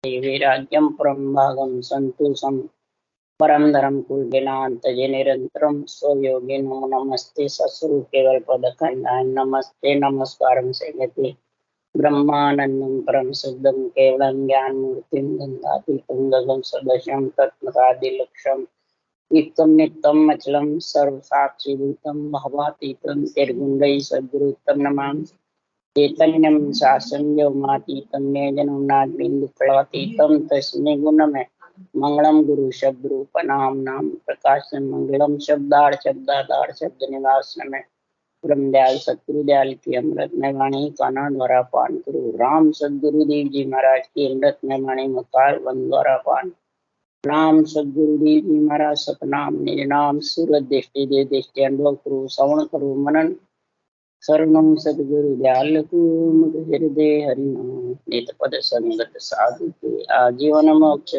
वैराग्यम परम भागम संतोषम परम धरम कुलबिनांतजे निरंतरम स्वयोगी नमो नमस्ते ससुर केवल पद खंडाय नमस्ते नमस्कारम सेवते ब्रह्मानंदम परम शुद्धम केवलम ज्ञान मूर्तिम गंगातीतम गगन सदृशम तत्मसादिलक्ष्यम नित्यम नित्यम अचलम सर्व साक्षी भूतम भवातीतम निर्गुणै सद्गुरुतम नमामि चैतन्यम शासन व्योमातीतम ज्ञानं नाग्निन्दुफलातीतं तस्मै गुणमय मंगलम गुरु शब्द रूप नाम नाम प्रकाश मंगलम शब्दार्थ शब्दादार शब्द निवास में ब्रह्मदयाल सतगुरुदयाल की अमृत में वाणी काना द्वारा पान करो। राम सदगुरुदेव जी महाराज की अमृत में वाणी मुखार वन द्वारा पान। राम सदगुरुदेव जी महाराज सतनाम निज नाम सूरत दृष्टि दे दृष्टि अनुभव करो श्रवण करो मनन शरणं सद्गुरु दयाल को मुद हृदय हरिनाम नित पद संगत साधु के आजीवन मोक्ष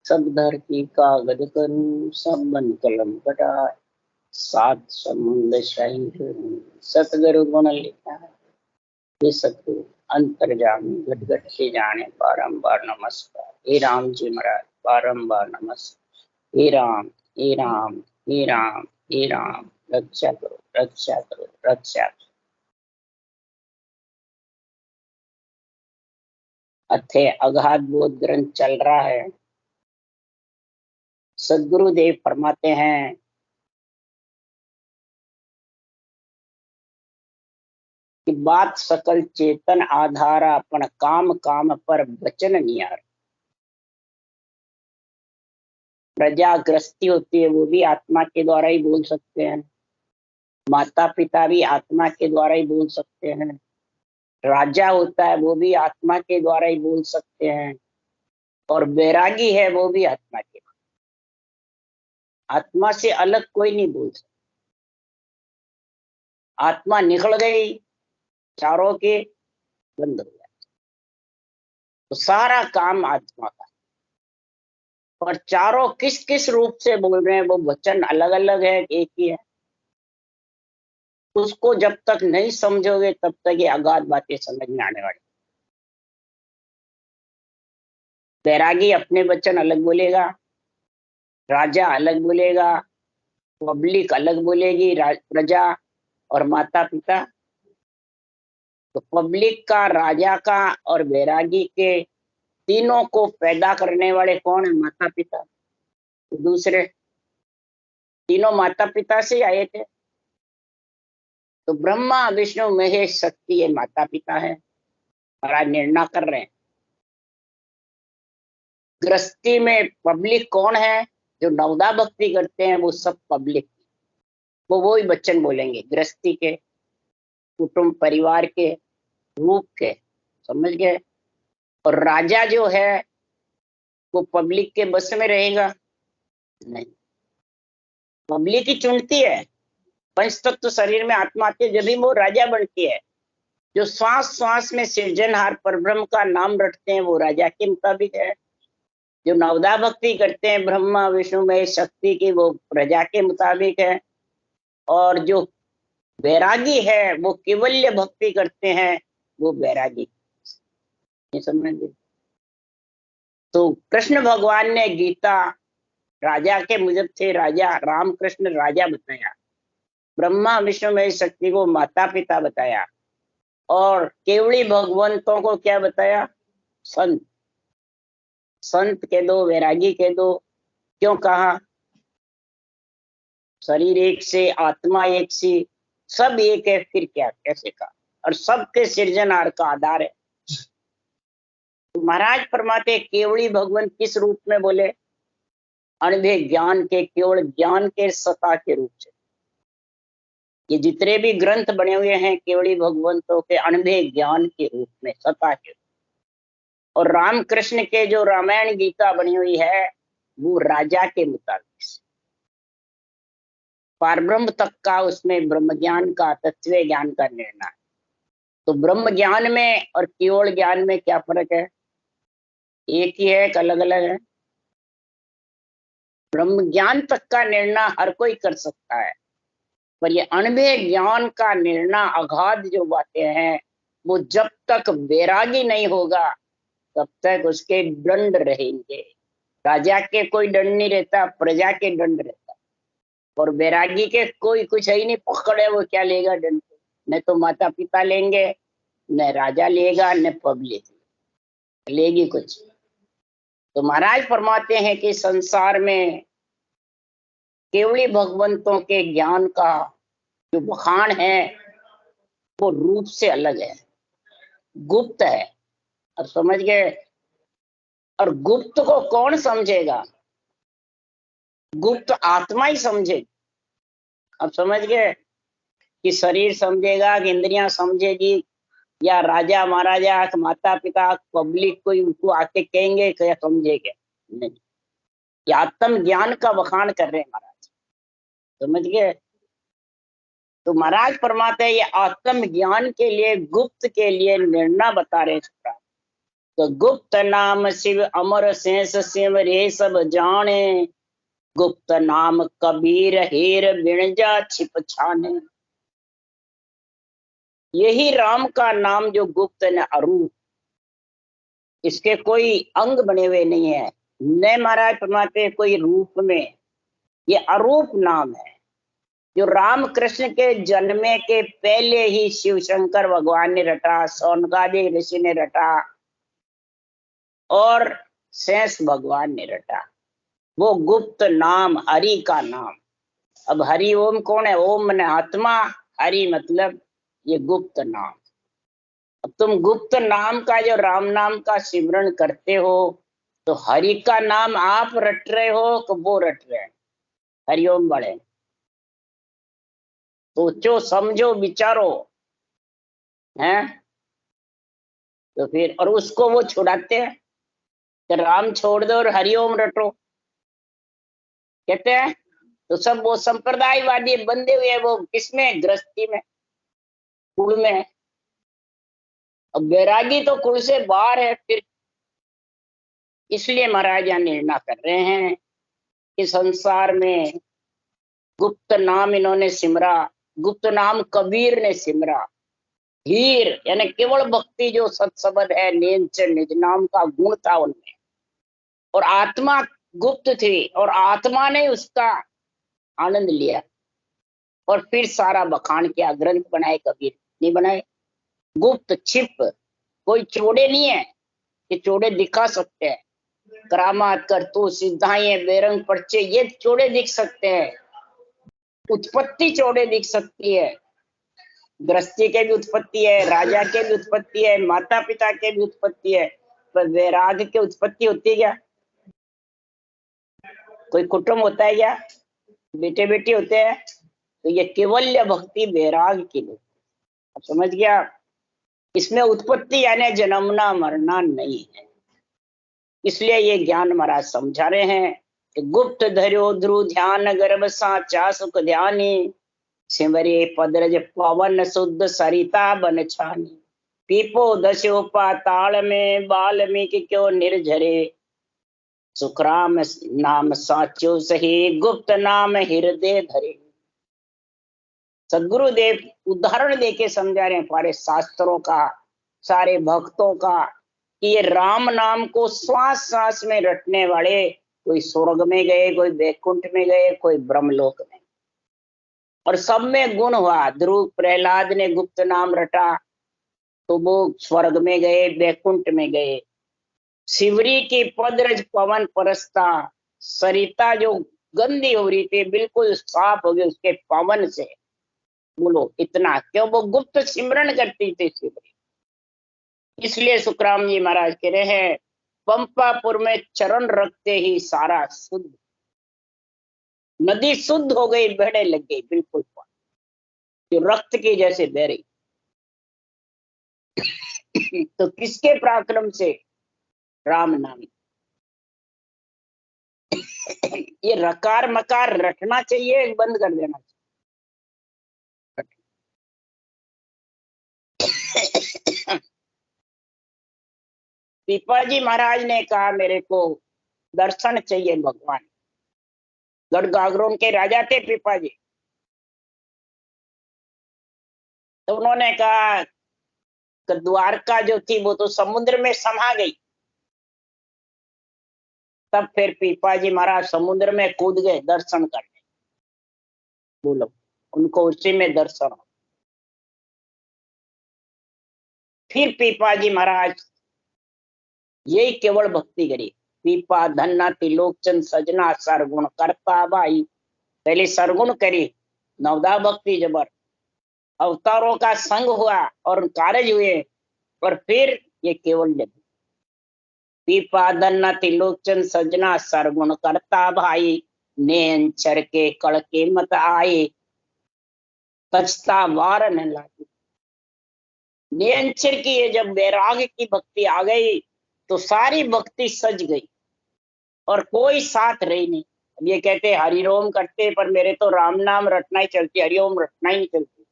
सब धर की कागद करूं सब बन कलम कटाए सात समुंद शाही करूं सतगुरु गुण लिखा है ये सतगुरु अंतर्जामी घट घट से जाने बारंबार नमस्कार। हे राम जी महाराज बारंबार नमस्कार। हे राम हे राम हे राम हे राम रक्षा करो रक्षा करो रक्षा करो। अथे अगाध बोध ग्रंथ चल रहा है। सदगुरुदेव फरमाते हैं कि बात सकल चेतन आधारा अपन काम काम पर वचन नियार। प्रजा गृहस्थी होती है वो भी आत्मा के द्वारा ही बोल सकते हैं, माता पिता भी आत्मा के द्वारा ही बोल सकते हैं, राजा होता है वो भी आत्मा के द्वारा ही बोल सकते हैं, और बैरागी है वो भी आत्मा के। आत्मा से अलग कोई नहीं बोल सकता। आत्मा निकल गई चारों के बंद हो गया तो सारा काम आत्मा का। और चारों किस किस रूप से बोल रहे हैं वो वचन अलग अलग है, एक ही है। उसको जब तक नहीं समझोगे तब तक ये अगाध बातें समझ में आने वाली। बैरागी अपने वचन अलग बोलेगा, राजा अलग बोलेगा, पब्लिक अलग बोलेगी, प्रजा और माता पिता। तो पब्लिक का, राजा का और बैरागी के तीनों को पैदा करने वाले कौन है? माता पिता। तो दूसरे तीनों माता पिता से आए थे। तो ब्रह्मा विष्णु महेश शक्ति ये माता पिता है। और आज निर्णय कर रहे हैं गृहस्थी में पब्लिक कौन है? जो नवदा भक्ति करते हैं वो सब पब्लिक, वो ही वचन बोलेंगे गृहस्थी के, कुटुंब परिवार के, रूप के, समझ गए। और राजा जो है वो पब्लिक के बस में रहेगा नहीं, पब्लिक ही चुनती है। पंच तत्व शरीर में आत्मा आती है जब भी वो राजा बनती है। जो श्वास श्वास में सृजनहार परब्रह्म का नाम रटते हैं वो राजा के मुताबिक है। जो नवदा भक्ति करते हैं ब्रह्मा विष्णु महेश शक्ति की वो प्रजा के मुताबिक है। और जो बैरागी है वो केवल्य भक्ति करते हैं वो बैरागी। ये समझिए। तो कृष्ण भगवान ने गीता राजा के मुजब थे, राजा राम कृष्ण राजा बताया, ब्रह्मा विष्णु महेश शक्ति को माता पिता बताया, और केवड़ी भगवंतों को क्या बताया? संत। संत के दो, वैरागी के दो। क्यों कहा? शरीर एक से, आत्मा एक सी, सब एक है, फिर क्या, कैसे कहा? और सबके सृजनहार का आधार है। तो महाराज फरमाते केवड़ी भगवंत किस रूप में बोले? अनभे ज्ञान के, केवल ज्ञान के सत्ता के रूप से। ये जितने भी ग्रंथ बने हुए हैं केवड़ी भगवंतों के अनभे ज्ञान के रूप में, सत्ता के। और राम कृष्ण के जो रामायण गीता बनी हुई है वो राजा के मुताबिक पारब्रह्म तक का, उसमें ब्रह्म ज्ञान का, तत्व ज्ञान का निर्णय। तो ब्रह्म ज्ञान में और केवल ज्ञान में क्या फर्क है? एक ही है, एक अलग अलग है? ब्रह्म ज्ञान तक का निर्णय हर कोई कर सकता है, पर ये अनभे ज्ञान का निर्णय, अगाध जो बातें हैं, वो जब तक वैरागी नहीं होगा तब तक उसके दंड रहेंगे। राजा के कोई दंड नहीं रहता, प्रजा के दंड रहता। और बैरागी के कोई कुछ है ही नहीं, पकड़े वो क्या लेगा दंड? न तो माता पिता लेंगे, न राजा लेगा, न पब्लिक लेगी कुछ। तो महाराज फरमाते हैं कि संसार में केवली भगवंतों के ज्ञान का जो बखान है वो रूप से अलग है, गुप्त है। अब समझ गए? और गुप्त को कौन समझेगा? गुप्त आत्मा ही समझेगी। अब समझ गए कि शरीर समझेगा कि इंद्रियां समझेगी, या राजा महाराजा माता पिता पब्लिक कोई उनको आके कहेंगे क्या समझेगा? नहीं। ये आत्म ज्ञान का बखान कर रहे हैं महाराज, समझ गए? तो महाराज फरमाते हैं ये आत्म ज्ञान के लिए, गुप्त के लिए निर्णय बता रहे हैं। तो गुप्त नाम शिव अमर शेष शिव रे सब जाने, गुप्त नाम कबीर हेर बिणजा छिप छाने। यही राम का नाम जो गुप्त न अरूप, इसके कोई अंग बने हुए नहीं है, न महाराज फरमाते कोई रूप में, ये अरूप नाम है जो राम कृष्ण के जन्मे के पहले ही शिव शंकर भगवान ने रटा, सौनकादि ऋषि ने रटा और शेष भगवान ने रटा। वो गुप्त नाम हरि का नाम। अब हरि ओम कौन है? ओम ने आत्मा, हरि मतलब ये गुप्त नाम। अब तुम गुप्त नाम का जो राम नाम का सिमरन करते हो, तो हरि का नाम आप रट रहे हो कि वो रट रहे हैं? हरिओम बड़े सोचो समझो विचारो, हैं? तो फिर और उसको वो छुड़ाते हैं कि राम छोड़ दो और हरिओम रटो, कहते हैं। तो सब वो संप्रदायवादी बंधे हुए हैं, वो किसमें? गृहस्थी में, कुल में। अब बैरागी तो कुल से बाहर है फिर। इसलिए महाराज यहाँ निर्णय कर रहे हैं कि संसार में गुप्त नाम इन्होंने सिमरा, गुप्त नाम कबीर ने सिमरा। हीर यानी केवल भक्ति, जो सत्सबद है, नीच निज नाम का गुण था उनमें, और आत्मा गुप्त थी और आत्मा ने उसका आनंद लिया और फिर सारा बखान किया। ग्रंथ बनाए कबीर नहीं बनाए, गुप्त छिप। कोई चोड़े नहीं है कि चोड़े दिखा सकते हैं, करामात करतूत सिद्धाएं बेरंग पर्चे ये चोड़े दिख सकते हैं, उत्पत्ति चोड़े दिख सकती है। गृहस्थी के भी उत्पत्ति है, राजा के भी उत्पत्ति है, माता पिता के भी उत्पत्ति है, पर वैराग की उत्पत्ति होती है क्या? कोई कुटुंब होता है क्या? बेटे बेटी होते हैं? तो ये केवल्य भक्ति वैराग की नहीं। अब समझ गया? इसमें उत्पत्ति यानी जन्मना मरना नहीं है। इसलिए ये ज्ञान महाराज समझा रहे हैं कि गुप्त धर्यो ध्रुव ध्यान गर्भ साचा सुख ध्यानी, सिमरे पदरज पवन शुद्ध सरिता बन छानी, पीपो दस्यो पाताल में वाल्मीकि क्यों निर्झरे, सुखराम नाम साचो सही गुप्त नाम हृदय धरे। सदगुरुदेव उदाहरण देके समझा रहे हैं सारे शास्त्रों का, सारे भक्तों का, कि ये राम नाम को श्वास श्वास में रटने वाले कोई स्वर्ग में गए, कोई वैकुंठ में गए, कोई ब्रह्मलोक में, और सब में गुण हुआ। ध्रुव प्रहलाद ने गुप्त नाम रटा तो वो स्वर्ग में गए, वैकुंठ में गए। शिवरी की पदरज पवन परस्ता, सरिता जो गंदी हो रही थी बिल्कुल साफ हो गई उसके पवन से। बोलो इतना क्यों? वो गुप्त सिमरन करती थी शिवरी। इसलिए सुखराम जी महाराज कह रहे हैं, पंपापुर में चरण रखते ही सारा शुद्ध, नदी शुद्ध हो गई, बहने लग गई बिल्कुल, जो रक्त की जैसे बह रही। तो किसके पराक्रम से? राम नाम। ये रकार मकार रटना चाहिए, बंद कर देना चाहिए। पिपाजी महाराज ने कहा मेरे को दर्शन चाहिए भगवान। गढ़गागरों के राजा थे पिपाजी। तो उन्होंने कहा कि द्वारका जो थी वो तो समुद्र में समा गई, तब फिर पीपाजी महाराज समुद्र में कूद गए दर्शन करने। बोलो, उनको उसी में दर्शन हो। फिर पीपाजी महाराज यही केवल भक्ति करी। पीपा धन्ना त्रिलोकचंद सजना सरगुण करता भाई। पहले सरगुण करी, नवदा भक्ति जबर, अवतारों का संग हुआ और कार्य हुए, और फिर ये केवल जब पीपा धन्ना त्रिलोकचंद सजना सरगुण करता भाई। नैन चर के कड़के मत आए, तचता वार न लागी। नैनचर की ये जब वैराग्य की भक्ति आ गई तो सारी भक्ति सज गई और कोई साथ रही नहीं। अब ये कहते हरिओम करते पर मेरे तो राम नाम रटना ही चलती, हरिओम रटना ही नहीं चलती।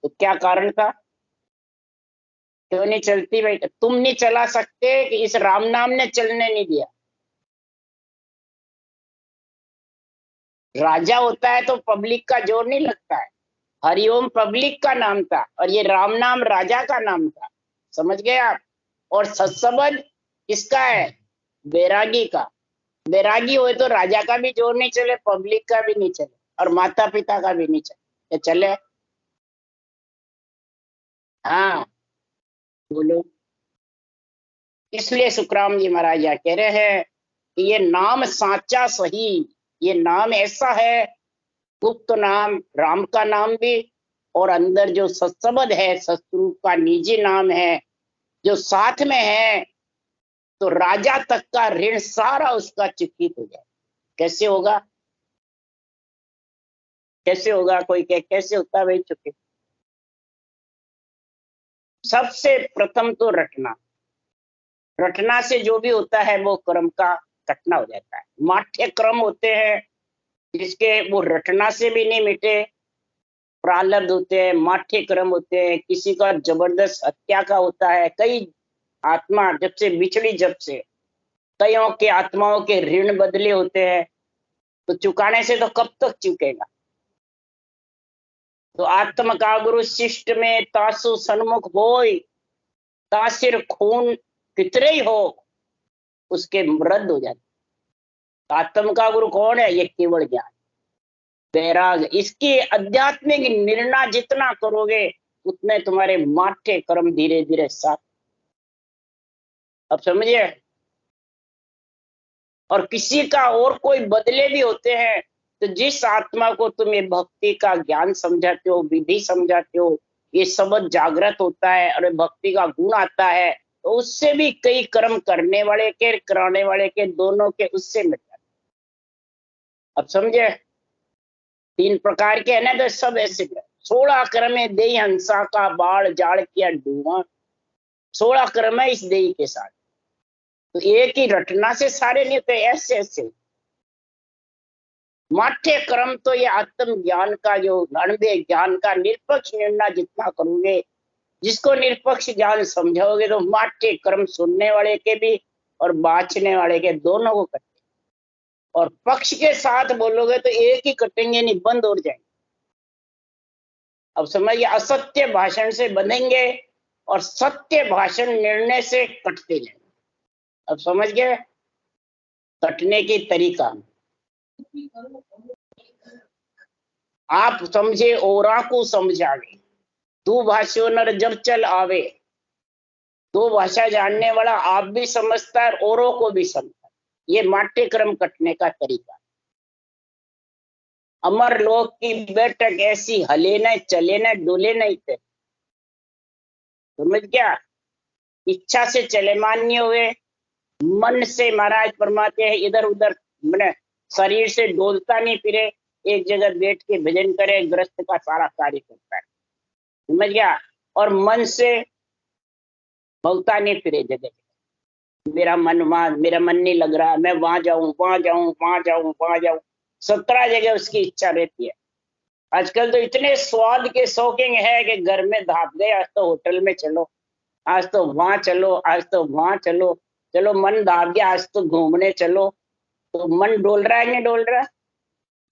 तो क्या कारण था, क्यों नहीं चलती भाई? तुम नहीं चला सकते कि इस राम नाम ने चलने नहीं दिया। राजा होता है तो पब्लिक का जोर नहीं लगता है। हरिओम पब्लिक का नाम था और ये राम नाम राजा का नाम था। समझ गए आप? और सत्संग किसका है? बैरागी का। बैरागी हुए तो राजा का भी जोर नहीं चले, पब्लिक का भी नहीं चले, और माता पिता का भी नहीं चले। चले? हाँ, बोलो। इसलिए सुखराम जी महाराज कह रहे हैं कि ये नाम साचा सही, ये नाम ऐसा है, गुप्त नाम राम का नाम भी, और अंदर जो सत्संग है सतरूप का निजी नाम है जो साथ में है, तो राजा तक का ऋण सारा उसका चुकित हो जाए। कैसे होगा? कैसे होगा? कोई कैसे होता है भाई चुकित? सबसे प्रथम तो रटना, रटना से जो भी होता है वो कर्म का कटना हो जाता है। माठ्य क्रम होते हैं जिसके वो रटना से भी नहीं मिटे, प्रारब्ध होते हैं, माठ्य क्रम होते हैं। किसी का जबरदस्त हत्या का होता है, कई आत्मा जब से बिछड़ी, जब से कईयों के आत्माओं के ऋण बदले होते हैं, तो चुकाने से तो कब तक चुकेगा? तो आत्म का गुरु शिष्ट में तासु सन्मुख होय, तासिर खून कितने ही हो उसके रद्द हो जाते। आत्म का गुरु कौन है? ये केवल ज्ञान वैराग। इसकी आध्यात्मिक निर्णय जितना करोगे उतने तुम्हारे माठे कर्म धीरे धीरे साथ। अब समझिए? और किसी का और कोई बदले भी होते हैं, तो जिस आत्मा को तुम ये भक्ति का ज्ञान समझाते हो, विधि समझाते हो, ये शब्द जागृत होता है और भक्ति का गुण आता है, तो उससे भी कई कर्म करने वाले के, कराने वाले के, दोनों के उससे मिट जाते। अब समझे? तीन प्रकार के है ना, तो सब ऐसे 16 कर्म है दे हंसा का बाढ़ जाड़ किया डूबा। 16 कर्म है इस देही के साथ। तो एक ही रटना से सारे नहीं होते, ऐसे ऐसे माठ्य कर्म। तो ये आत्म ज्ञान का जो अणुदेह ज्ञान का निरपेक्ष निर्णय जितना करोगे, जिसको निरपेक्ष ज्ञान समझाओगे, तो माठ्य कर्म सुनने वाले के भी और बाँचने वाले के दोनों को कटे। और पक्ष के साथ बोलोगे तो एक ही कटेंगे, नहीं बंद हो जाएंगे। अब समझिए, असत्य भाषण से बंधेंगे और सत्य भाषण निर्णय से कटते जाएंगे। अब समझ गए कटने की तरीका? आप समझे ओरा को समझावे, तू भाषो नर जब चल आवे। दो भाषा जानने वाला आप भी समझता है, औरों को भी समझता है। ये माठ्य क्रम कटने का तरीका। अमर लोक की बैठक ऐसी, हले न चले न डोले नहीं थे। समझ क्या? इच्छा से चलेमान नहीं हुए, मन से महाराज फरमाते हैं इधर उधर, मैंने शरीर से डोलता नहीं फिरे, एक जगह बैठ के भजन करे, ग्रस्त का सारा कार्य करता है। समझ गया? और मन से भौता नहीं फिरे जगह, मेरा मन वहां, मेरा मन नहीं लग रहा, मैं वहां जाऊं, वहां जाऊं, वहां जाऊं, वहां जाऊं। 17 जगह उसकी इच्छा रहती है। आजकल तो इतने स्वाद के शौकीन है कि घर में धाप गए, आज तो होटल में चलो, आज तो वहां चलो, आज तो वहां चलो। चलो मन धाप गया, आज तो घूमने चलो। तो मन डोल रहा है, नहीं डोल रहा?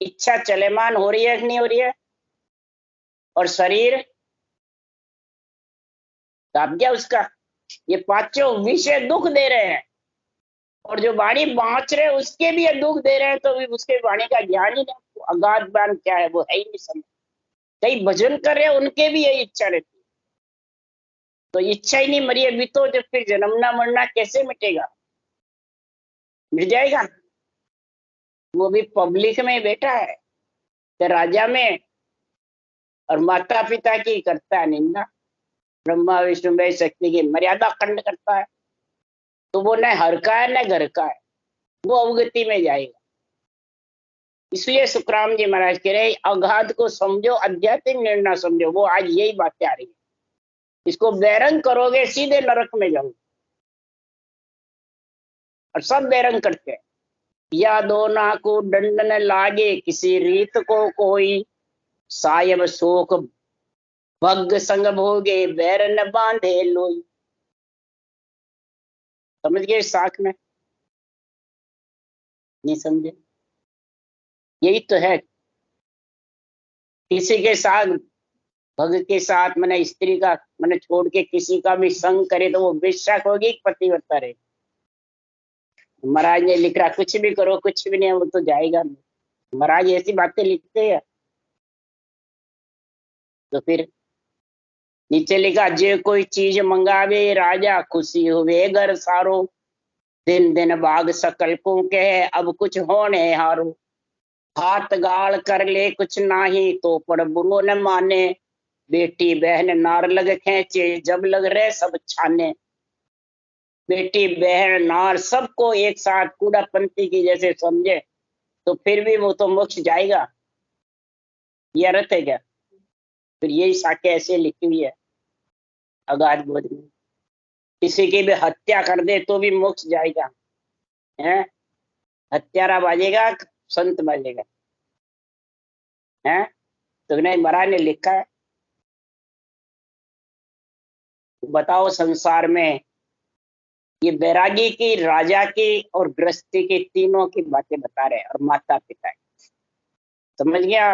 इच्छा चलेमान हो रही है कि नहीं हो रही है? और शरीर धाप गया उसका। ये पांचों विषय दुख दे रहे हैं और जो वाणी बाँच रहे उसके भी ये दुख दे रहे हैं, तो भी उसके वाणी का ज्ञान ही नहीं, अगाध ज्ञान क्या है वो है ही नहीं समझ। कई भजन कर रहे हैं उनके भी यही इच्छा रहती है, तो इच्छा ही नहीं मरी अभी तो जब फिर जन्मना मरना कैसे मिटेगा? मिट जाएगा? वो भी पब्लिक में बैठा है, तो राजा में, और माता पिता की करता है निंदा, ब्रह्मा विष्णु महेश शक्ति की मर्यादा खंड करता है, तो वो न हर का है न घर का है, वो अवगति में जाएगा। इसलिए सुखराम जी महाराज कह रहे अगाध को समझो, आध्यात्मिक निर्णय समझो। वो आज यही बातें आ रही है, इसको बैरंग करोगे सीधे नरक में जाओगे, और सब बैरंग करते हैं। या दोना को दंड न लागे किसी रीत को कोई, सायब शोक भग संग भोगे बैर न बांधे लोई। समझ गए साख में? नहीं समझे? यही तो है, किसी के साथ भग के साथ मैंने स्त्री का मैंने छोड़ के किसी का भी संग करे तो वो बेशक होगी पतिव्रता रहे। महाराज ने लिख रहा कुछ भी करो कुछ भी नहीं, वो तो जाएगा नहीं। महाराज ऐसी बातें लिखते हैं। तो फिर नीचे लिखा जे कोई चीज मंगावे राजा, खुशी हुए घर सारो, दिन दिन बाग सकल को कहे अब कुछ होने हारो। हाथ गाल कर ले कुछ नाही तो पर बुरो न माने, बेटी बहन नार लग खेचे जब लग रहे सब छाने। बेटी बहन नार सबको एक साथ कूड़ा पंथी की जैसे समझे, तो फिर भी वो तो मोक्ष जाएगा, यह अर्थ है क्या? फिर यही साक्य ऐसे लिखी हुई है अगाध बोध में। किसी की भी हत्या कर दे तो भी मोक्ष जाएगा है? हत्यारा बाजेगा संत बाजेगा है? तो नहीं महाराज ने लिखा है। बताओ संसार में ये बैरागी की, राजा की और गृहस्थी की तीनों की बातें बता रहे हैं, और माता पिता की। समझ गया?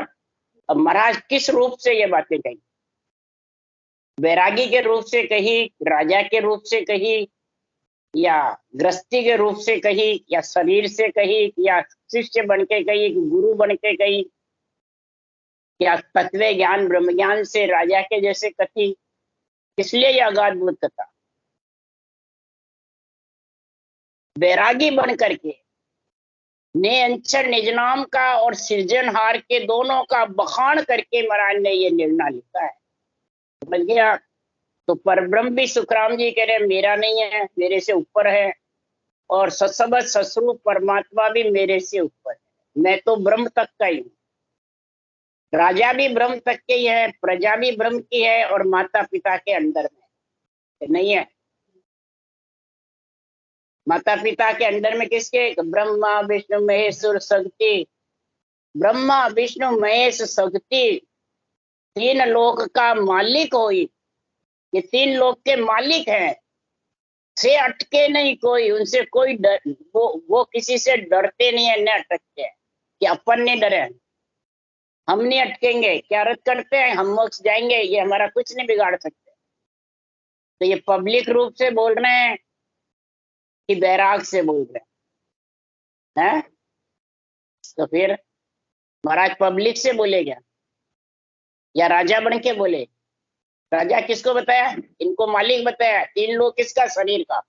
अब महाराज किस रूप से ये बातें कही? बैरागी के रूप से कही, राजा के रूप से कही, या गृहस्थी के रूप से कही, या शरीर से कही, या शिष्य बन के कही, गुरु बन के कही, या तत्व ज्ञान ब्रह्म ज्ञान से राजा के जैसे कथी? इसलिए यह अगाध बोध कथा। बैरागी बन करके ने अंचर निज नाम का और सृजनहार के दोनों का बखान करके महाराज ने ये निर्णय लिखा है। समझ गया? तो परब्रह्म भी सुखराम जी कह रहे मेरा नहीं है, मेरे से ऊपर है, और सत्सबत सस्वरूप परमात्मा भी मेरे से ऊपर है। मैं तो ब्रह्म तक का ही हूँ। राजा भी ब्रह्म तक के ही है, प्रजा भी ब्रह्म की है, और माता पिता के अंदर में नहीं है। माता पिता के अंदर में किसके? ब्रह्मा विष्णु महेश्वर शक्ति। ब्रह्मा विष्णु महेश शक्ति तीन लोक का मालिक होई, ये तीन लोक के मालिक हैं, से अटके नहीं कोई, उनसे कोई डर, वो किसी से डरते नहीं है, न अटकते हैं कि अपन नहीं डरे, हम नहीं अटकेंगे, क्या रद्द करते हैं, हम मोक्ष जाएंगे, ये हमारा कुछ नहीं बिगाड़ सकते। तो ये पब्लिक रूप से बोल रहे हैं कि बैराग से बोल रहे हैं? तो फिर महाराज पब्लिक से बोले क्या, या राजा बन के बोले? राजा किसको बताया? इनको मालिक बताया। तीन लोग किसका? शरीर का।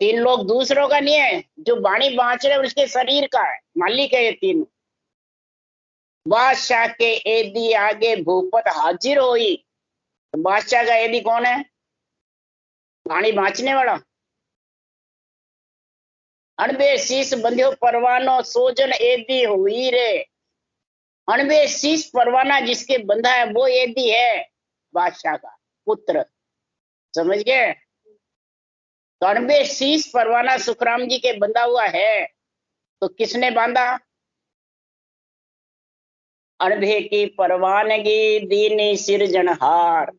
तीन लोग दूसरों का नहीं है, जो वाणी बाँच रहे उसके शरीर का है, मालिक है ये तीन। बादशाह के एदी आगे भूपत हाजिर होई। तो बादशाह का एदी कौन है? वाणी बाँचने वाला। अणबे शीश बंध्यो परवानो सोजन एदी हुई रे। अणबे शीश परवाना जिसके बंधा है वो एदी है, बादशाह का पुत्र। समझ गए? तो अणबे शीश परवाना सुखराम जी के बंधा हुआ है, तो किसने बांधा? अणभे की परवानगी दीनी सिरजनहार,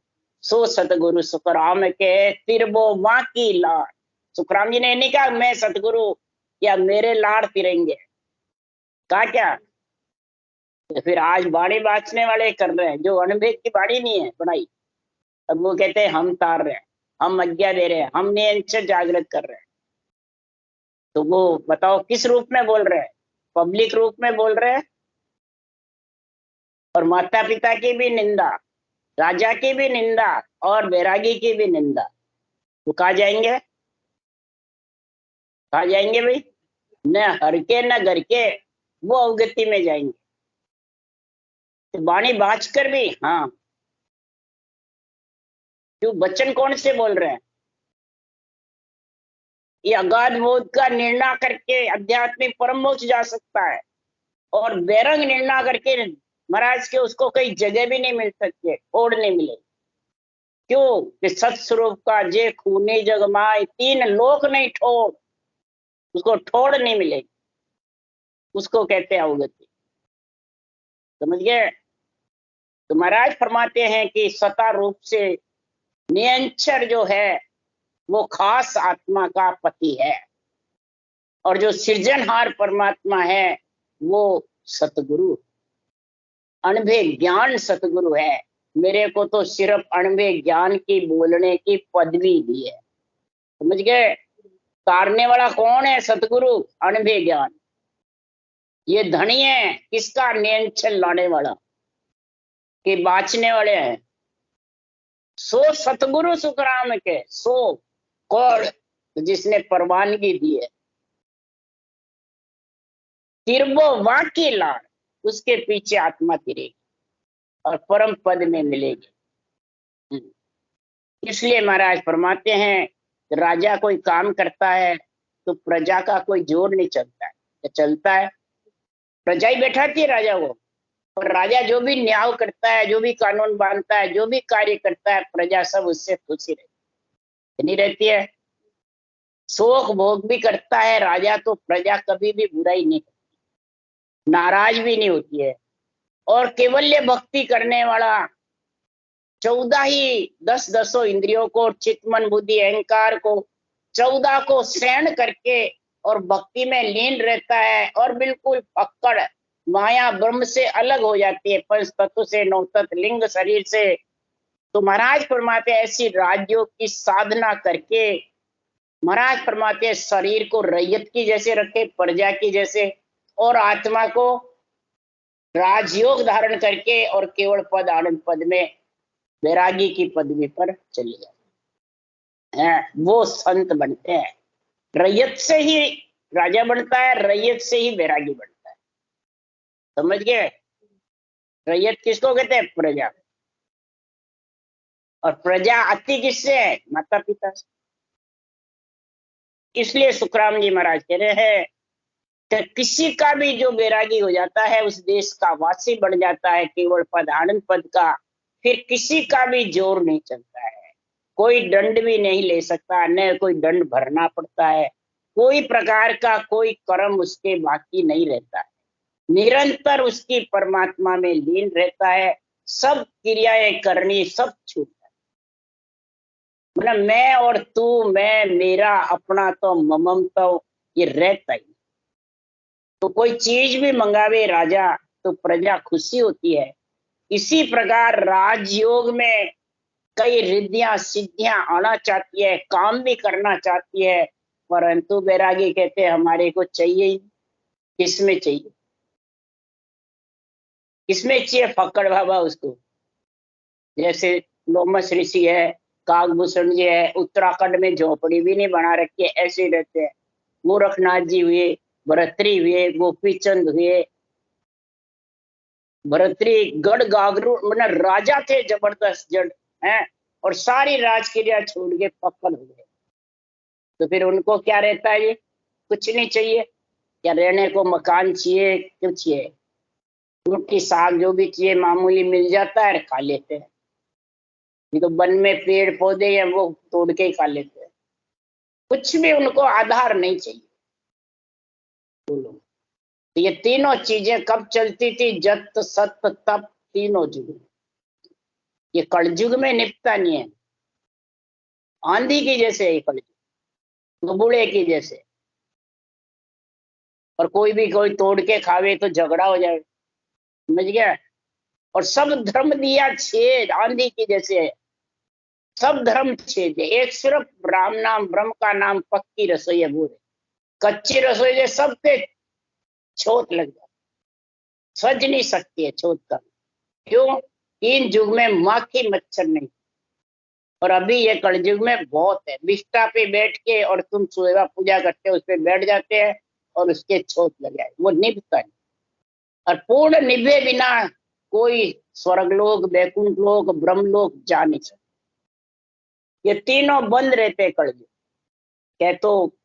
सो सतगुरु सुखराम के तिरबो माँ की लाड़। सुखराम जी ने नहीं कहा मैं सतगुरु या मेरे लाड़ तिरेंगे, कहा क्या? तो फिर आज बाड़ी बाँचने वाले कर रहे हैं, जो अणभे की बाड़ी नहीं है बनाई, अब वो कहते हैं हम तार रहे हैं, हम आज्ञा दे रहे हैं, हम नियंत्रण जागृत कर रहे हैं। तो वो बताओ किस रूप में बोल रहे हैं? पब्लिक रूप में बोल रहे हैं, और माता पिता की भी निंदा, राजा की भी निंदा, और बैरागी की भी निंदा। तो कहा जाएंगे, कहा जाएंगे भाई? न हर के न घर के, वो अवगति में जाएंगे। तो वाणी बाज कर भी, हाँ, क्यों वचन कौन से बोल रहे हैं? ये अगाध बोध का निर्णय करके आध्यात्मिक परम मोक्ष जा सकता है, और बैरंग निर्णय करके महाराज के उसको कई जगह भी नहीं मिल सकती, छोड़ नहीं मिले। क्यों? कि सत्स्वरूप का जे खूने जग माय, तीन लोक नहीं ठोर, उसको ठोड़ नहीं मिलेगी, उसको कहते हैं अवगति। समझ गए? तो महाराज फरमाते हैं कि सता रूप से नियंचर जो है वो खास आत्मा का पति है, और जो सृजनहार परमात्मा है वो सतगुरु, अणभे ज्ञान सतगुरु है। मेरे को तो सिर्फ अणभे ज्ञान की बोलने की पदवी दी है। समझ गए? तारने वाला कौन है? सतगुरु, अणभे ज्ञान। ये धनी है किसका? नियंचल लाने वाला, के बाचने वाले हैं। सो सतगुरु सुखराम के, सो कौन? जिसने परवानगी दी है। तिरबो वाकी लाड़, उसके पीछे आत्मा तिरेगी और परम पद में मिलेगी। इसलिए महाराज फरमाते हैं, राजा कोई काम करता है तो प्रजा का कोई जोर नहीं चलता है, तो चलता है प्रजा ही बैठाती है राजा को। और राजा जो भी न्याय करता है, जो भी कानून बांधता है, जो भी कार्य करता है, प्रजा सब उससे खुशी रहती नहीं रहती है। शोक भोग भी करता है राजा तो प्रजा कभी भी बुराई नहीं, नाराज भी नहीं होती है। और केवल्य भक्ति करने वाला 14 ही 10 इंद्रियों को, चित्त मन बुद्धि अहंकार को 14 को सहन करके और भक्ति में लीन रहता है, और बिल्कुल पकड़ माया ब्रह्म से अलग हो जाती है, पंच तत्व से, नौ तत्व लिंग शरीर से। तो महाराज फरमाते हैं ऐसी राजयोग की साधना करके, महाराज फरमाते हैं शरीर को रैयत की जैसे रखे, प्रजा की जैसे, और आत्मा को राजयोग धारण करके और केवल पद आनंद पद में वैरागी की पदवी पर चले जाते हैं, वो संत बनते हैं। रैयत से ही राजा बनता है, रैयत से ही वैरागी बनता है। समझ गए? रैयत किसको कहते हैं? प्रजा। और प्रजा आती किससे है? माता पिता से। इसलिए सुखराम जी महाराज कह रहे हैं कि किसी का भी जो वैरागी हो जाता है उस देश का वासी बन जाता है, केवल पद आनंद पद का, फिर किसी का भी जोर नहीं चलता है। कोई दंड भी नहीं ले सकता, न कोई दंड भरना पड़ता है, कोई प्रकार का कोई कर्म उसके बाकी नहीं रहता है, निरंतर उसकी परमात्मा में लीन रहता है। सब क्रियाएं करनी सब छूट, मतलब मैं और तू, मैं मेरा अपना तो ममम तो ये रहता ही। तो कोई चीज भी मंगावे राजा तो प्रजा खुशी होती है। इसी प्रकार राजयोग में कई रिद्धियां सिद्धियां आना चाहती है, काम भी करना चाहती है, परंतु बैरागी कहते हैं हमारे को चाहिए ही। किसमें चाहिए? किसमें चाहिए? फक्कड़ बाबा उसको। जैसे लोमस ऋषि है, काकभूषण जी है, उत्तराखंड में झोपड़ी भी नहीं बना रखी है, ऐसे रहते हैं। गोरखनाथ जी हुए, भरतरी हुए, गोपीचंद हुए, भरतरी गढ़ गागरू, मतलब राजा थे जबरदस्त जड़ हैं, और सारी राजक्रिया छोड़ के पक्कड़ हो गए। तो फिर उनको क्या रहता है? ये कुछ नहीं चाहिए क्या? रहने को मकान चाहिए, क्यों चाहिए? रोटी साग जो भी चाहिए मामूली मिल जाता है, खा लेते हैं। ये तो वन में पेड़ पौधे हैं वो तोड़ के ही खा लेते हैं, कुछ भी उनको आधार नहीं चाहिए। बोलो, तो ये तीनों चीजें कब चलती थी? जत सत तप तीनों जुग। ये कलयुग में निपटा नहीं है, आंधी की जैसे है कलयुग, बबूढ़े की जैसे। और कोई भी कोई तोड़ के खावे तो झगड़ा हो जाए। समझ गया? और सब धर्म दिया छेद, आंधी की जैसे है, सब धर्म छेद है, एक सिर्फ राम नाम, ब्रह्म का नाम पक्की रसोई है, वो है। कच्ची रसोई से सबके छोट लग जाती, सज नहीं सकती है छोट का। क्यों? इन युग में माखी मच्छर नहीं, और अभी ये कलयुग में बहुत है। बिस्टा पे बैठ के और तुम सुबह पूजा करते हो, उस पे बैठ जाते हैं और उसके छोट लग जाए, वो निभता नहीं। और पूर्ण निभे बिना कोई स्वर्गलोक, वैकुंठ लोक, ब्रह्मलोक जा नहीं सकता। ये तीनों बंद रहते कलयुग। क्या तो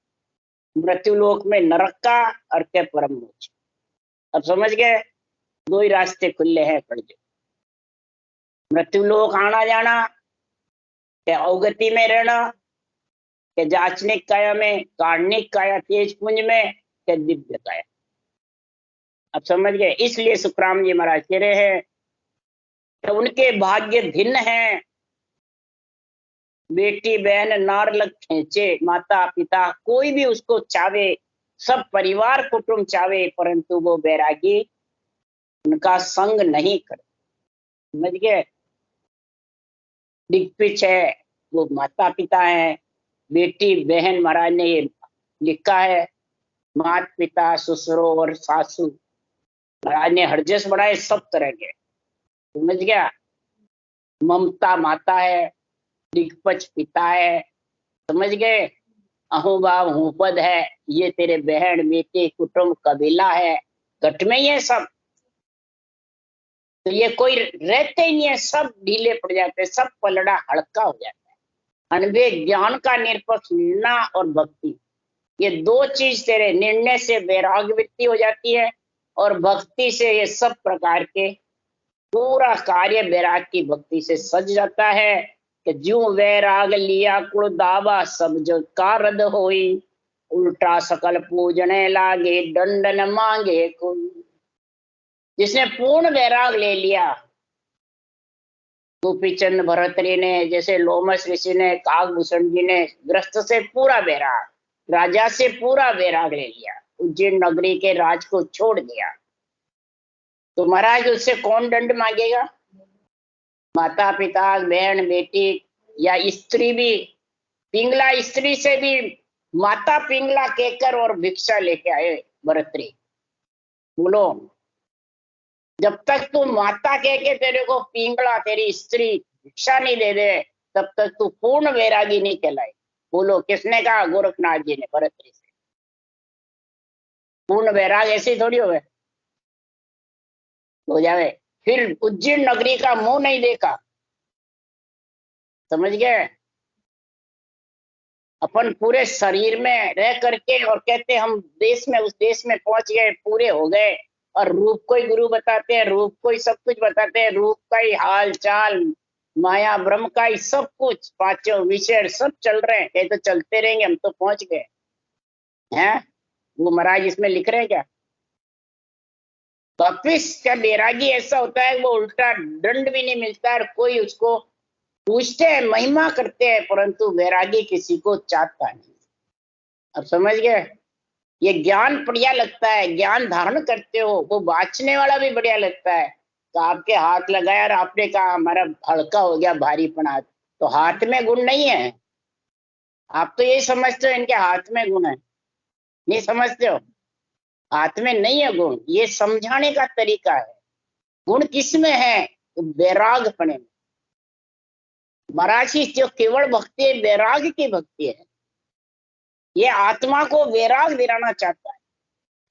मृत्युलोक में नरक का, और क्या परम मोक्ष। अब समझ गए? दो ही रास्ते खुले हैं कलयुग। मृत्युलोक आना जाना, क्या अवगति में रहना, क्या जाचनिक काया में, कार्णिक काया तेज पुंज में, क्या दिव्य काया। अब समझ गए? इसलिए सुखराम जी महाराज कह रहे हैं कि उनके भाग्य भिन्न हैं। बेटी बहन नार लग खींचे, माता पिता कोई भी उसको चावे, सब परिवार कुटुंब चावे, परंतु वो बैरागी उनका संग नहीं करे। समझ गए? दिग्पिच है, वो माता पिता है। बेटी बहन महाराज ने ये लिखा है, माता पिता ससुरो और सासू महाराज ने हरजस बढ़ाए सब तरह के। समझ गया? ममता माता है, दिग्पच पिता है। समझ गए? अहोभाव हुपद है, ये तेरे बहन बेटे कुटुंब कबीला है, घट में ही है सब। तो ये कोई रहते ही नहीं है, सब ढीले पड़ जाते हैं, सब पलड़ा हल्का हो जाता है। अनविवेक ज्ञान का निरपक्ष निर्णय और भक्ति, ये दो चीज तेरे निर्णय से वैराग्य वृत्ति हो जाती है, और भक्ति से ये सब प्रकार के पूरा कार्य वैराग की भक्ति से सज जाता है। कि ज्यों वैराग लिया कुल दावा, सब जो कारद होई, उल्टा सकल पूजने लागे, दंड न मांगे कोई। जिसने पूर्ण वैराग ले लिया, गोपीचंद भरतरी ने, जैसे लोमस ऋषि ने, काकभूषण जी ने, ग्रस्त से पूरा वैराग, राजा से पूरा वैराग ले लिया, उज्जैन नगरी के राज को छोड़ दिया, तो महाराज उससे कौन दंड मांगेगा? माता पिता बहन बेटी या स्त्री भी, पिंगला स्त्री से भी माता पिंगला कहकर और भिक्षा लेके आए भरतरी। बोलो, जब तक तू माता कह के तेरे को पिंगला तेरी स्त्री भिक्षा नहीं दे दे, तब तक तू पूर्ण वैरागी नहीं कहलाए। बोलो, किसने कहा? गोरखनाथ जी ने भरतरी से। पूर्ण वैराग ऐसे थोड़ी हो जावे। फिर उज्जैन नगरी का मुंह नहीं देखा। समझ गए? अपन पूरे शरीर में रह करके और कहते हम देश में, उस देश में पहुंच गए, पूरे हो गए, और रूप को ही गुरु बताते हैं, रूप को ही सब कुछ बताते हैं, रूप का ही हाल चाल, माया ब्रह्म का ही सब कुछ, पांचों विषय सब चल रहे हैं। ये तो चलते रहेंगे, हम तो पहुंच गए हैं। वो महाराज इसमें लिख रहे हैं क्या? वापिस क्या बैरागी ऐसा होता है, वो उल्टा दंड भी नहीं मिलता है, कोई उसको पूछते हैं, महिमा करते हैं, परंतु वैरागी किसी को चाहता नहीं। अब समझ गए? ये ज्ञान बढ़िया लगता है, ज्ञान धारण करते हो, वो बांचने वाला भी बढ़िया लगता है। तो आपके हाथ लगाया और आपने कहा हमारा हल्का हो गया भारीपना, तो हाथ में गुण नहीं है। आप तो ये समझते हो इनके हाथ में गुण है, नहीं समझते हो? हाथ में नहीं है गुण, ये समझाने का तरीका है। गुण किस में है? वैराग पने में। महाराज की जो केवल भक्ति है, वैराग की भक्ति है। ये आत्मा को वैराग दिलाना चाहता है।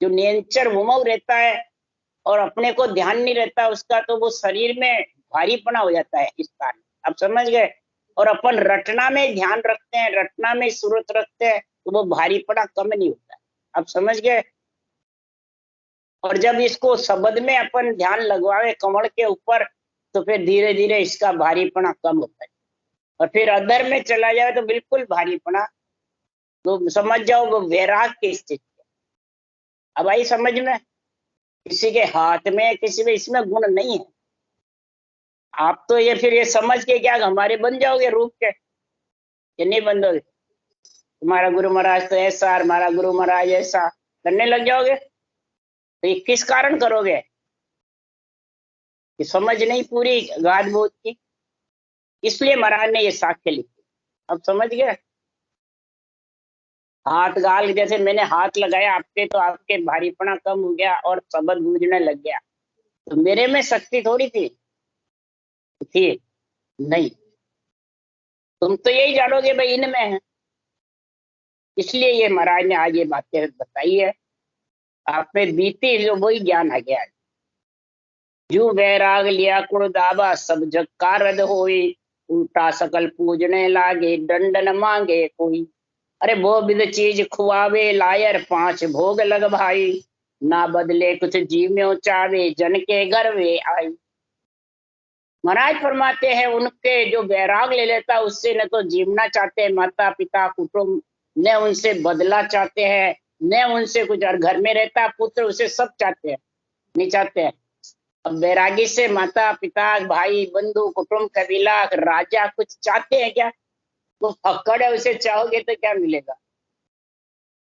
जो नेचर घुमाऊ रहता है और अपने को ध्यान नहीं रहता उसका, तो वो शरीर में भारीपना हो जाता है इस कारण। अब समझ गए? और अपन रटना में ध्यान रखते हैं, रटना में सूरत रखते हैं, तो वो भारीपना कम नहीं होता है। अब समझ गए? और जब इसको शब्द में अपन ध्यान लगवावे कमल के ऊपर, तो फिर धीरे धीरे इसका भारीपना कम होता है। और फिर अदर में चला जाए तो बिल्कुल भारीपना, तो समझ जाओ वो वैराग की स्थिति। अब आई समझ में? किसी के हाथ में, किसी में इसमें गुण नहीं है। आप तो ये फिर ये समझ के क्या हमारे बन जाओगे रूप के? ये नहीं बनोगे। तुम्हारा गुरु महाराज तो ऐसा, हमारा गुरु महाराज ऐसा करने लग जाओगे, तो ये किस कारण करोगे? कि समझ नहीं पूरी गाद बोध की। इसलिए महाराज ने ये साक्ष्य लिखी। अब समझ गए? हाथ गाल, जैसे मैंने हाथ लगाया आपके तो आपके भारीपना कम हो गया और शब्द गूंजने लग गया, तो मेरे में शक्ति थोड़ी थी नहीं। तुम तो यही जानो भाई इनमें है। इसलिए ये महाराज ने आज ये बातें बताई है, आप में बीती जो वही ज्ञान आ गया। जू वैराग लिया कुल दावा, सब जग का रद होई, उल्टा सकल पूजने लागे, दंड न मांगे कोई। अरे वो विध चीज खुआवे लायर, पांच भोग लग भाई, ना बदले कुछ जीव्यों चावे, जन के घर वे आई। महाराज फरमाते हैं उनके जो वैराग ले लेता उससे न तो जीवना चाहते हैं माता पिता कुटुंब, न उनसे बदला चाहते हैं, न उनसे कुछ, और घर में रहता पुत्र उसे सब चाहते हैं, नहीं चाहते हैं। अब वैरागी से माता पिता भाई बंधु कुटुंब कबीला राजा कुछ चाहते हैं क्या? वो फक्कड़ है, उसे चाहोगे तो क्या मिलेगा?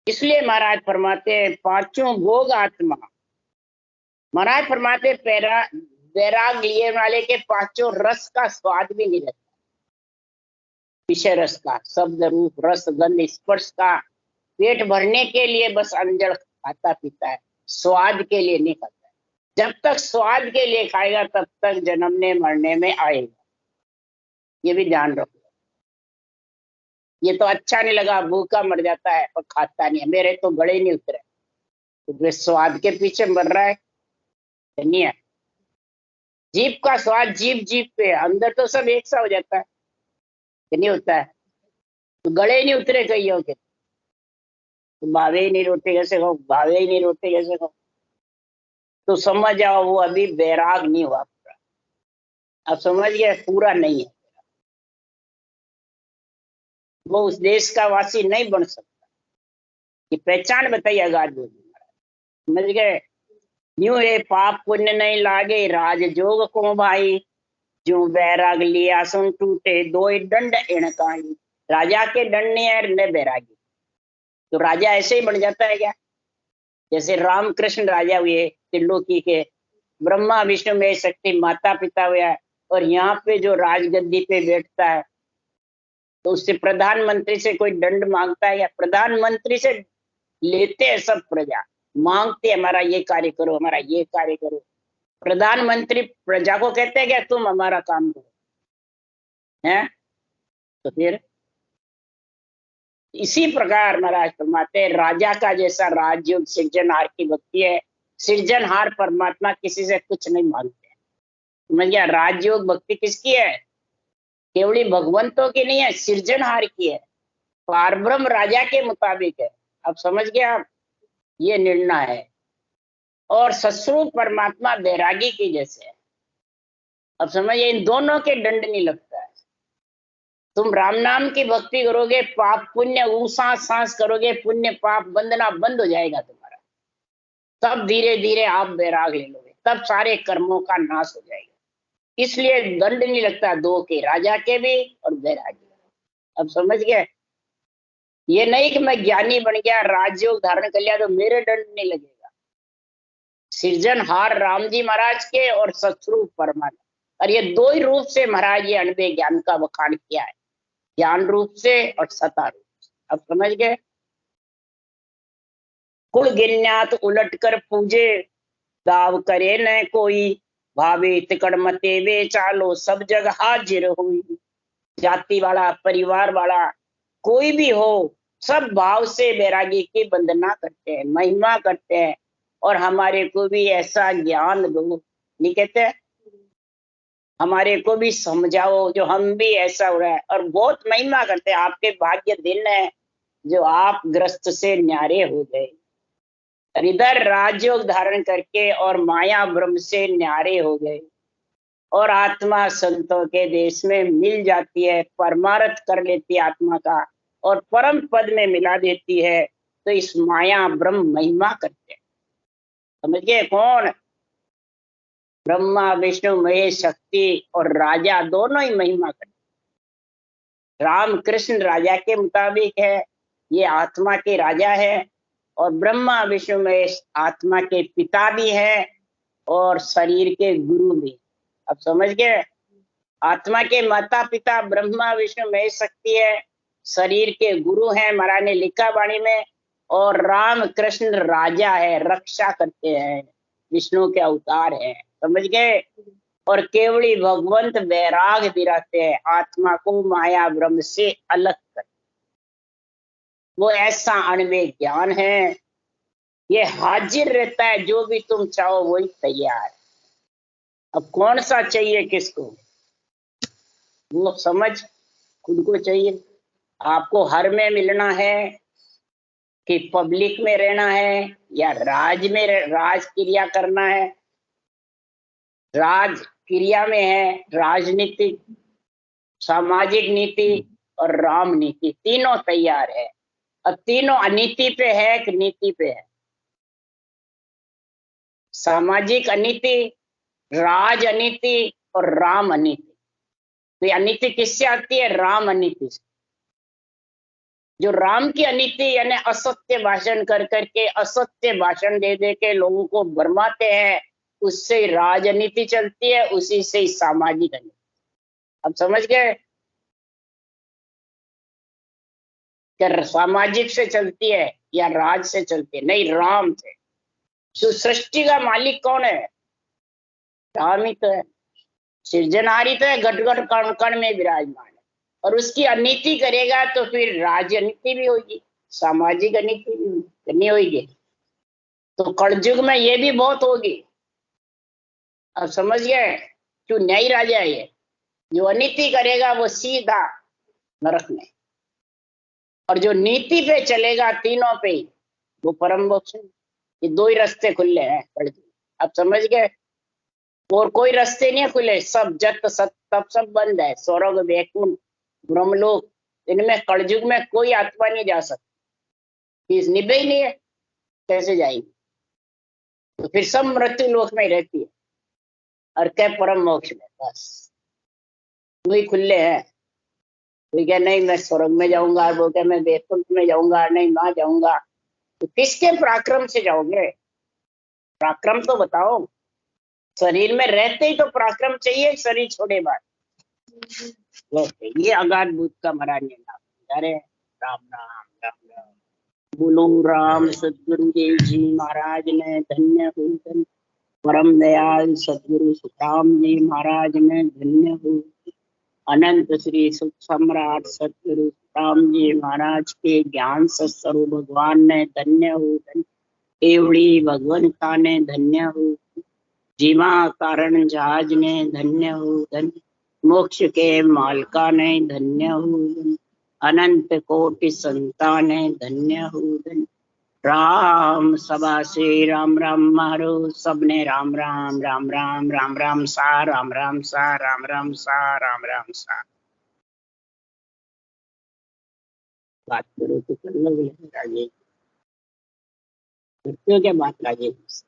इसलिए महाराज फरमाते हैं पांचों भोग आत्मा। महाराज फरमाते पैरा वैराग लिए वाले के पांचों रस का स्वाद भी नहीं रहता। विषय रस का, शब्द रूप रस गंध स्पर्श का, पेट भरने के लिए बस अंजड़ खाता पीता है, स्वाद के लिए नहीं खाता है। जब तक स्वाद के लिए खाएगा तब तक जन्मने मरने में आएगा, ये भी ध्यान रखो। ये तो अच्छा नहीं लगा, भूखा मर जाता है और खाता नहीं है, मेरे तो गड़े नहीं उतरे, तो वे स्वाद के पीछे मर रहा है नहीं है। जीभ का स्वाद जीभ जीभ पे, अंदर तो सब एक सा हो जाता है कि नहीं होता है। तो गड़े नहीं उतरे कहीं हो के, तो भावे ही नहीं रोटे कैसे खाओ, भावे ही नहीं रोटे कैसे खाओ, तो समझ जाओ वो अभी वैराग नहीं हुआ पूरा। अब समझ गए, पूरा नहीं है, वो उस देश का वासी नहीं बन सकता। ये पहचान बताइए अगाध बोली, समझ गए? यूं ये पाप पुण्य नहीं लागे, राजजोग को भाई, जो वैराग लिया सुन टूटे, दो दंड इणकाई। राजा के दंड नहीं है न बैरागी, तो राजा ऐसे ही बन जाता है क्या? जैसे रामकृष्ण राजा हुए त्रिलोकी के, ब्रह्मा विष्णु में शक्ति माता पिता हुआ, और यहाँ पे जो राजगद्दी पे बैठता है तो उससे प्रधानमंत्री से कोई दंड मांगता है? या प्रधानमंत्री से लेते हैं सब प्रजा, मांगते हमारा ये कार्य करो, हमारा ये कार्य करो। प्रधानमंत्री प्रजा को कहते हैं क्या तुम हमारा काम करो, हैं? तो फिर इसी प्रकार महाराज फरमाते हैं राजा का जैसा राजयोग सृजनहार की भक्ति है, सृजनहार परमात्मा किसी से कुछ नहीं मांगते। समझ गया? राजयोग भक्ति किसकी है? केवली भगवंतों की नहीं है, सृजनहार की है, पारब्रह्म राजा के मुताबिक है। अब समझ गया आप? ये निर्णय है। और सस्वरूप परमात्मा बैरागी की जैसे है। अब समझिए इन दोनों के दंड नहीं लगता है। तुम राम नाम की भक्ति करोगे, पाप पुण्य सांस सांस करोगे, पुण्य पाप बंधना बंद हो जाएगा तुम्हारा, तब धीरे धीरे आप बैराग ले लोगे, तब सारे कर्मों का नाश हो जाएगा। इसलिए दंड नहीं लगता दो के, राजा के भी और बैरागी। अब समझ गए? ये नहीं कि मैं ज्ञानी बन गया राजयोग धारण कर लिया तो मेरे दंड नहीं लगेगा। सृजनहार राम जी महाराज के और सत्स्वरूप परमात्मा, और ये दो ही रूप से महाराज ये अनबे ज्ञान का बखान किया है, ज्ञान रूप से और सता रूप से। अब समझ गए? कुल गिन्यात उलट कर पूजे, दाव करे न कोई, भावे तिकड़ मते वे चालो, सब जग हाजिर हुई। जाति वाला परिवार वाला कोई भी हो, सब भाव से बैरागी की वंदना करते हैं, महिमा करते हैं, और हमारे को भी ऐसा ज्ञान दो, नहीं कहते? हमारे को भी समझाओ जो हम भी ऐसा हो रहा है, और बहुत महिमा करते हैं। आपके भाग्य दिन है जो आप ग्रस्त से न्यारे हो गए, और इधर राजयोग धारण करके और माया ब्रह्म से न्यारे हो गए, और आत्मा संतों के देश में मिल जाती है, परमार्थ कर लेती है आत्मा का, और परम पद में मिला देती है। तो इस माया ब्रह्म महिमा करते हैं। समझ गए? कौन? ब्रह्मा विष्णु महेश शक्ति और राजा दोनों ही महिमा करते हैं। राम कृष्ण राजा के मुताबिक है, ये आत्मा के राजा है, और ब्रह्मा विष्णु महेश आत्मा के पिता भी है और शरीर के गुरु भी। अब समझ गए? आत्मा के माता पिता ब्रह्मा विष्णु महेश शक्ति है, शरीर के गुरु हैं, महाराज ने लिखा वाणी में। और राम कृष्ण राजा है, रक्षा करते हैं, विष्णु के अवतार है, समझ गए। और केवली भगवंत वैराग दिलाते हैं, आत्मा को माया ब्रह्म से अलग कर। वो ऐसा अणुमेय ज्ञान है, ये हाजिर रहता है, जो भी तुम चाहो वही तैयार है। अब कौन सा चाहिए किसको, वो समझ खुद को चाहिए। आपको हर में मिलना है कि पब्लिक में रहना है, या राज में राज क्रिया करना है। राज क्रिया में है राजनीतिक, सामाजिक नीति और राम नीति, तीनों तैयार है। अब तीनों अनीति पे है कि नीति पे है? सामाजिक अनीति, राज अनीति और राम अनीति। तो ये अनीति किससे आती है? राम अनीति से। जो राम की अनीति यानी असत्य भाषण कर करके, असत्य भाषण दे दे के लोगों को भरमाते हैं, उससे राजनीति चलती है, उसी से ही सामाजिक अनीति। अब समझ गए? क्या सामाजिक से चलती है या राज से चलती है? नहीं, राम से। तो सृष्टि का मालिक कौन है? राम ही तो है। सृजनहारी तो है, घट घट कण कण में विराजमान है। और उसकी अनीति करेगा तो फिर राजनीति भी होगी, सामाजिक अनीति भी करनी होगी। तो कलयुग में ये भी बहुत होगी। अब समझ गए क्यों न्यायी राजा है ये? जो अनीति करेगा वो सीधा नरक में, और जो नीति पे चलेगा तीनों पे ही, वो परम मोक्ष। ये दो ही रास्ते खुले हैं कलयुग। अब समझ गए? और कोई रास्ते नहीं खुले, सब जत सत तब सब बंद है। स्वर्ग वैकुंठ ब्रह्मलोक, इनमें कलयुग में कोई आत्मा नहीं जा सकती, फीस निभे ही नहीं है, कैसे जाएगी? तो फिर सब मृत्यु लोक में रहती है, और क्या परम मोक्ष में। बस वही खुले हैं। कोई क्या नहीं मैं स्वर्ग में जाऊंगा, वो क्या मैं वैकुंठ में जाऊंगा, नहीं वहां जाऊंगा। तो किसके पराक्रम से जाओगे? पराक्रम तो बताओ। शरीर में रहते ही तो पराक्रम चाहिए, शरीर छोड़े बाद। ये अगाध भूत का महाराज ने नाम। अरे राम राम राम राम। बोलो राम सतगुरु देव जी महाराज ने धन्य हो। परम दयाल सतगुरु सुखराम जी महाराज ने धन्य हो। अनंत श्री सुख सम्राट सतगुरु राम जी महाराज के ज्ञान सत्स्वरूप भगवान ने धन्य हो। केवड़ी भगवंता ने धन्य हो। जीवा कारण जहाज ने धन्य हो। धन्य मोक्ष के मालका ने धन्य हो। अनंत कोटि संता ने धन्य हो। धन्य राम सभा से राम राम मारो सबने राम राम राम राम राम राम सा राम राम सा राम राम सा राम राम सा। बात करो तो कर लो राजेश, करते हो क्या बात राजेश?